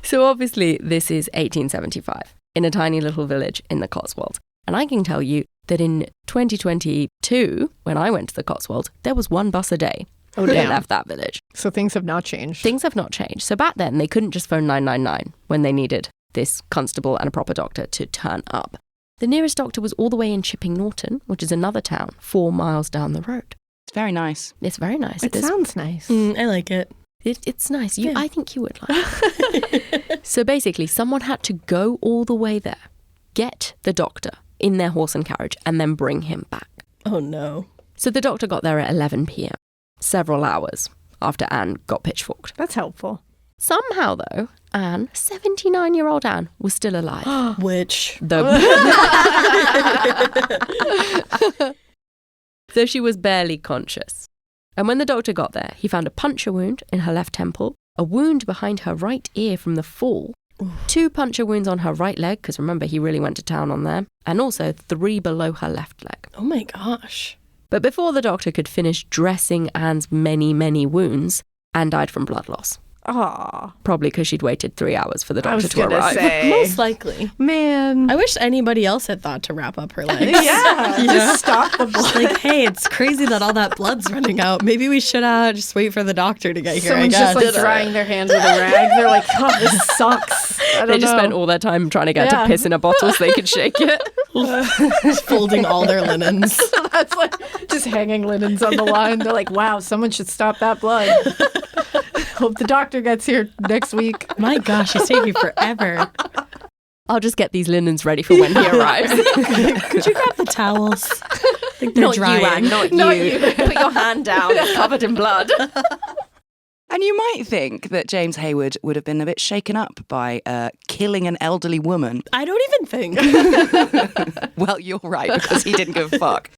So obviously this is 1875 in a tiny little village in the Cotswolds. And I can tell you that in 2022, when I went to the Cotswolds, there was one bus a day Oh, that damn. left that village. So things have not changed. Things have not changed. So back then, they couldn't just phone 999 when they needed this constable and a proper doctor to turn up. The nearest doctor was all the way in Chipping Norton, which is another town 4 miles down the road. It's very nice. It's very nice. It is. sounds nice. I like it. It's nice. Yeah. I think you would like it. So basically, someone had to go all the way there, get the doctor in their horse and carriage, and then bring him back. Oh, no. So the doctor got there at 11 p.m. several hours after Anne got pitchforked. That's helpful. Somehow, though, Anne, 79-year-old Anne, was still alive. Which? So she was barely conscious. And when the doctor got there, he found a puncture wound in her left temple, a wound behind her right ear from the fall, 2 puncture wounds on her right leg, because remember, he really went to town on there, and also 3 below her left leg. Oh my gosh. But before the doctor could finish dressing Anne's many, many wounds, Anne died from blood loss. Aw. Probably because she'd waited 3 hours for the I doctor was to going to arrive. say. Most likely. Man. I wish anybody else had thought to wrap up her legs. Yeah. Just stop the blood. Just like, hey, it's crazy that all that blood's running out. Maybe we should just wait for the doctor to get here. Someone's I guess. just like drying their hands with a rag. They're like, oh, this sucks. I don't They just know. spent all their time trying to get to piss in a bottle so they could shake it. Just folding all their linens. That's like just hanging linens on the line. They're like, wow, someone should stop that blood. Hope the doctor gets here next week. My gosh, he's taking forever. I'll just get these linens ready for when he arrives. Could you grab the towels? I think they're Not drying. you, Anne, not you. Put your hand down, it's covered in blood. And you might think that James Hayward would have been a bit shaken up by killing an elderly woman. I don't even think. Well, you're right, because he didn't give a fuck.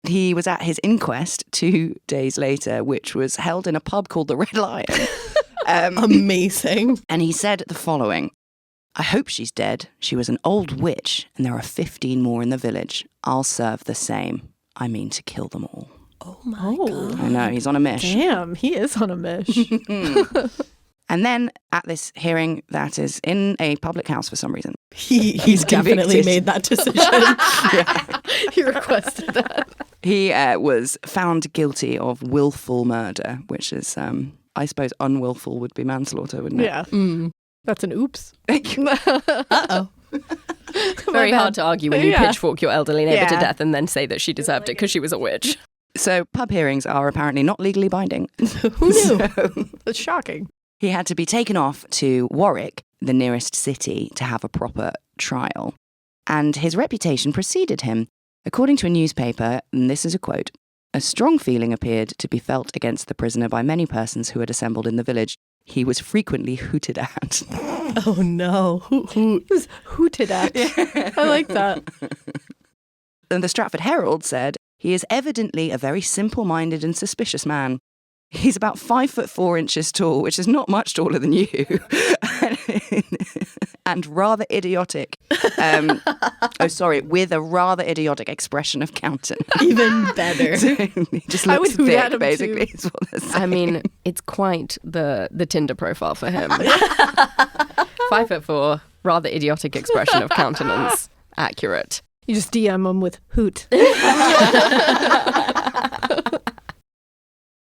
He was at his inquest 2 days later, which was held in a pub called the Red Lion. Amazing. And he said the following: I hope she's dead. She was an old witch, and there are 15 more in the village. I'll serve the same. I mean to kill them all. Oh my God. I know, he's on a mish. Damn, he is on a mish. And then at this hearing that is in a public house for some reason, He's definitely convicted. made that decision. He requested that. he was found guilty of willful murder, which is, I suppose, unwillful would be manslaughter, wouldn't it? Yeah. That's an oops. Uh-oh. Very hard to argue when you Yeah. pitchfork your elderly neighbour to Yeah. death and then say that she deserved it because she was a witch. So pub hearings are apparently not legally binding. Who knew? That's shocking. He had to be taken off to Warwick, the nearest city, to have a proper trial. And his reputation preceded him. According to a newspaper, and this is a quote, a strong feeling appeared to be felt against the prisoner by many persons who had assembled in the village. He was frequently hooted at. Oh no. He was hooted at. I like that. And the Stratford Herald said, he is evidently a very simple-minded and suspicious man. He's about 5'4" tall, which is not much taller than you, and rather idiotic. With a rather idiotic expression of countenance. Even better. He just I looks would hoot at thick, him basically. too. Is what they're I saying. mean, it's quite the Tinder profile for him. 5'4", rather idiotic expression of countenance. Accurate. You just DM him with hoot.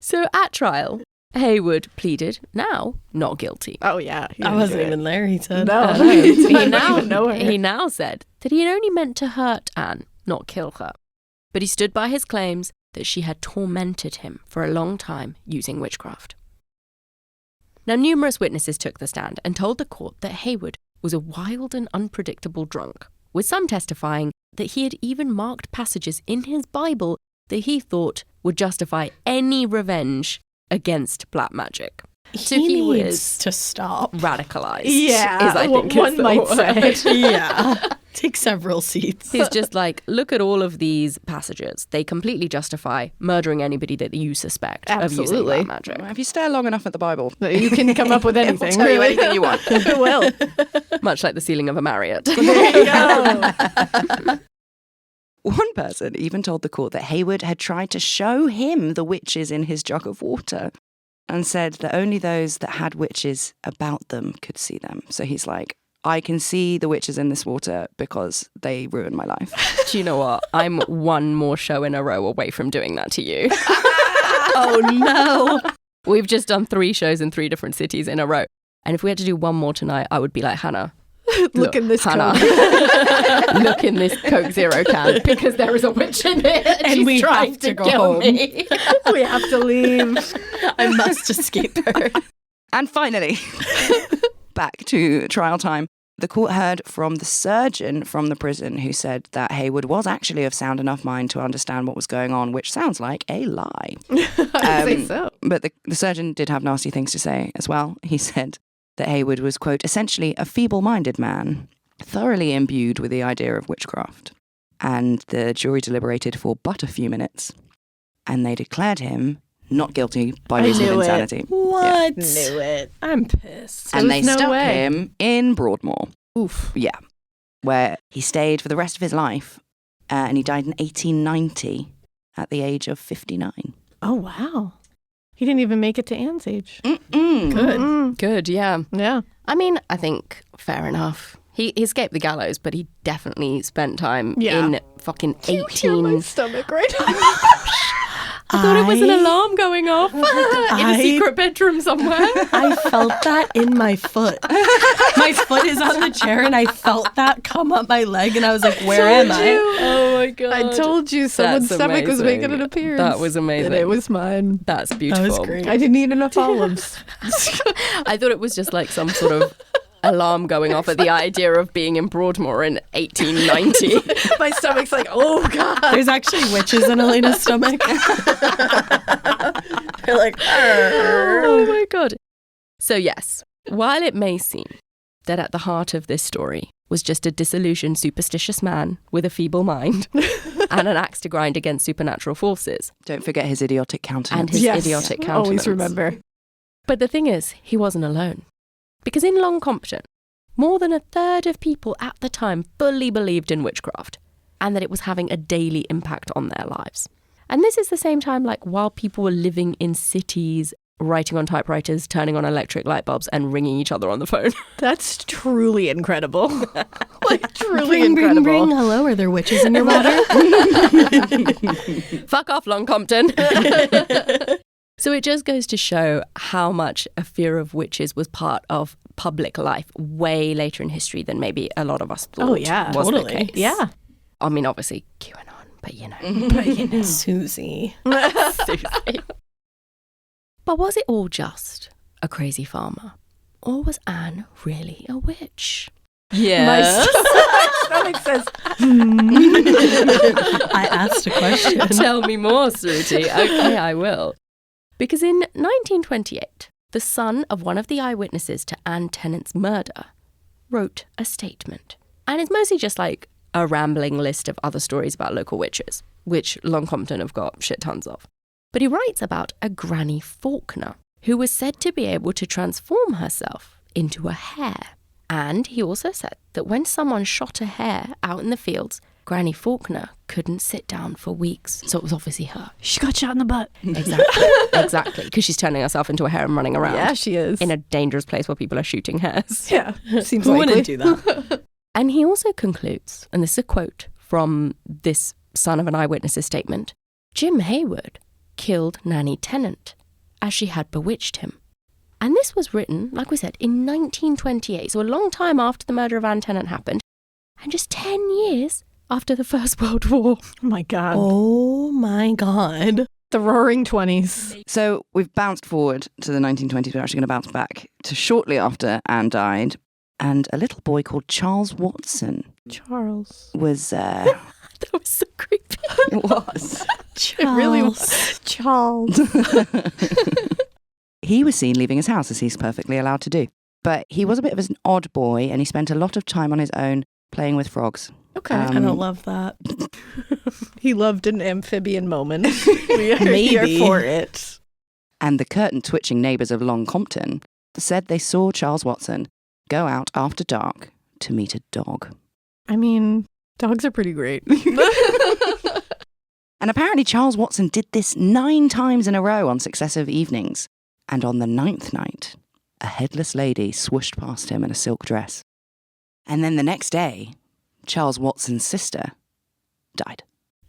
So at trial, Hayward pleaded, now not guilty. Oh, yeah. I wasn't even there, he said. No. He I now, don't even know her. he now said that he had only meant to hurt Anne, not kill her. But he stood by his claims that she had tormented him for a long time using witchcraft. Now, numerous witnesses took the stand and told the court that Hayward was a wild and unpredictable drunk, with some testifying that he had even marked passages in his Bible that he thought would justify any revenge against black magic. So He he needs was to stop. radicalized. Yeah, is, I think, one is the might word. say. Yeah. Take several seats. He's just like, look at all of these passages. They completely justify murdering anybody that you suspect of using Absolutely. black magic. If you stare long enough at the Bible, You can come up with it will anything. tell you really. anything you want. It will. Much like the ceiling of a Marriott. There you go. One person even told the court that Hayward had tried to show him the witches in his jug of water and said that only those that had witches about them could see them. So he's like, I can see the witches in this water because they ruined my life. Do you know what? I'm one more show in a row away from doing that to you. Oh no. We've just done 3 shows in 3 different cities in a row. And if we had to do one more tonight, I would be like, Hannah, Look in this Hannah, Coke. look in this Coke Zero can because there is a witch in it And she's we trying have to go kill home. me. We have to leave. I must escape her. And finally, back to trial time. The court heard from the surgeon from the prison who said that Hayward was actually of sound enough mind to understand what was going on, which sounds like a lie. I'd say so. But the surgeon did have nasty things to say as well. He said that Hayward was, quote, essentially a feeble-minded man, thoroughly imbued with the idea of witchcraft. And the jury deliberated for but a few minutes, and they declared him not guilty by reason of insanity. What? Knew it. I'm pissed. And they There's no stuck way. him in Broadmoor. Oof. Yeah. Where he stayed for the rest of his life. And he died in 1890 at the age of 59. Oh, wow. He didn't even make it to Anne's age. Mm-mm. Good. Good, yeah. Yeah. I mean, I think fair enough. He escaped the gallows, but he definitely spent time in fucking 18... stomach right I thought it was an alarm going off in a secret bedroom somewhere. I felt that in my foot. My foot is on the chair and I felt that come up my leg and I was like, where am I? Oh my God. I told you someone's That's stomach was amazing. making an appearance. That was amazing. And it was mine. That's beautiful. That was great. I didn't eat enough olives. I thought it was just like some sort of alarm going off at the idea of being in Broadmoor in 1890. My stomach's like, oh, God. There's actually witches in Alaina's stomach. They're like, Oh my God. So yes, while it may seem that at the heart of this story was just a disillusioned, superstitious man with a feeble mind and an axe to grind against supernatural forces. Don't forget his idiotic countenance. And his idiotic countenance. Always remember. But the thing is, he wasn't alone. Because in Long Compton, more than a third of people at the time fully believed in witchcraft and that it was having a daily impact on their lives. And this is the same time like while people were living in cities, writing on typewriters, turning on electric light bulbs and ringing each other on the phone. That's truly incredible. Like, truly ring, incredible. ring, ring. Hello, are there witches in your water? Fuck off, Long Compton. So it just goes to show how much a fear of witches was part of public life way later in history than maybe a lot of us thought was the case. Yeah. I mean, obviously, QAnon, but you know. Susie. Susie. But was it all just a crazy farmer? Or was Anne really a witch? My stomach says, I asked a question. Tell me more, Suruthi. Okay, I will. Because in 1928, the son of one of the eyewitnesses to Anne Tenant's murder wrote a statement. And it's mostly just like a rambling list of other stories about local witches, which Long Compton have got shit tons of. But he writes about a Granny Faulkner, who was said to be able to transform herself into a hare. And he also said that when someone shot a hare out in the fields, Granny Faulkner couldn't sit down for weeks. So it was obviously her. she got shot in the butt. Exactly. Because she's turning herself into a hare and running around. Yeah, she is. In a dangerous place where people are shooting hares. Yeah, seems Who likely. wouldn't do that? And he also concludes, and this is a quote from this son of an eyewitness's statement, Jim Hayward killed Nanny Tenant as she had bewitched him. And this was written, like we said, in 1928, so a long time after the murder of Anne Tenant happened, and just 10 years after the First World War. Oh, my God. Oh my God. The roaring 20s. So we've bounced forward to the 1920s. We're actually going to bounce back to shortly after Anne died. And a little boy called Charles Watson Charles. was... That was so creepy. was. It really was. Charles. He was seen leaving his house, as he's perfectly allowed to do. But he was a bit of an odd boy, and he spent a lot of time on his own playing with frogs. Okay. I don't love that. He loved an amphibian moment. We are Maybe. here for it. And the curtain-twitching neighbours of Long Compton said they saw Charles Watson go out after dark to meet a dog. I mean, dogs are pretty great. And apparently Charles Watson did this 9 times in a row on successive evenings. And on the 9th night, a headless lady swooshed past him in a silk dress. And then the next day, Charles Watson's sister died.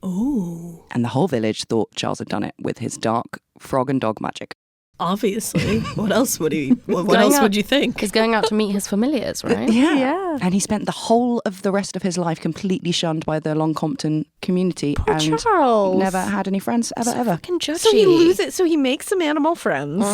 Ooh. And the whole village thought Charles had done it with his dark frog and dog magic. Obviously. What else would he? What else would you think? He's going out to meet his familiars, right? Yeah. And he spent the whole of the rest of his life completely shunned by the Long Compton community. Poor and Charles. never had any friends ever. Fucking judgy. So he loses. So he makes some animal friends.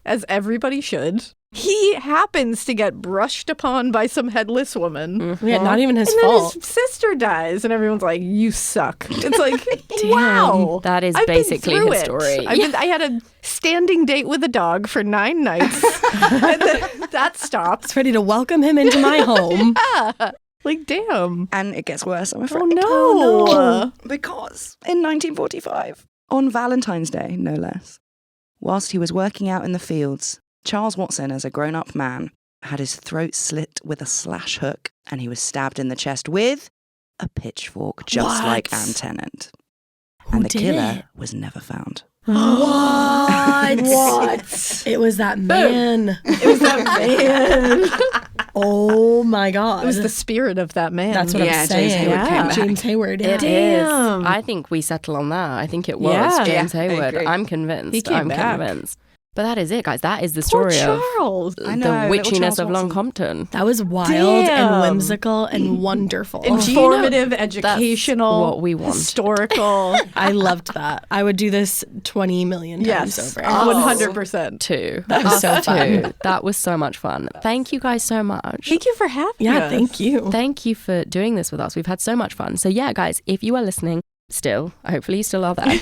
as everybody should. He happens to get brushed upon by some headless woman. Yeah, not even his And fault. then his sister dies, and everyo's like, you suck. It's like, wow. That is I've been basically through his it. story. I had a standing date with a dog for 9 nights, and then that stopped. It's ready to welcome him into my home. Like, damn. And it gets worse, I'm afraid. Oh, no. Because in 1945, on Valentine's Day, no less, whilst he was working out in the fields, Charles Watson, as a grown-up man, had his throat slit with a slash hook, and he was stabbed in the chest with a pitchfork, just like Anne Tenant. And the killer was never found. What? What? It was that man. It was that man. Oh my God. It was the spirit of that man. That's what I'm saying. James Hayward came back. James Hayward. Yeah. It is. I think we settle on that. I think it was Yeah. James Yeah, I Hayward. agree. I'm convinced. He came I'm back. convinced. But that is it, guys. That is the Poor story of Charles. I know, the little witchiness Charles of Long Watson. Compton. That was wild Damn. and whimsical and wonderful. Informative, educational, what we want. historical. I loved that. I would do this 20 million times Yes, over. 100%. Too. That was so Us fun. too. That was so much fun. Thank you guys so much. Thank you for having Yeah, us. thank you. Thank you for doing this with us. We've had so much fun. So yeah, guys, if you are listening still, hopefully you still are there.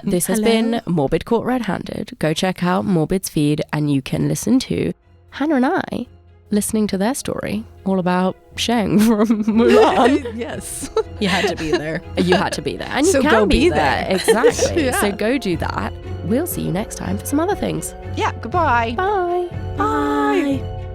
This has Hello. been Morbid Caught Red-Handed. Go check out Morbid's feed and you can listen to Hannah and I listening to their story all about Sheng from Mulan. Yes. You had to be there. You had to be there. And you So can go be be there. there. Exactly. Yeah. So go do that. We'll see you next time for some other things. Yeah, goodbye. Bye. Bye.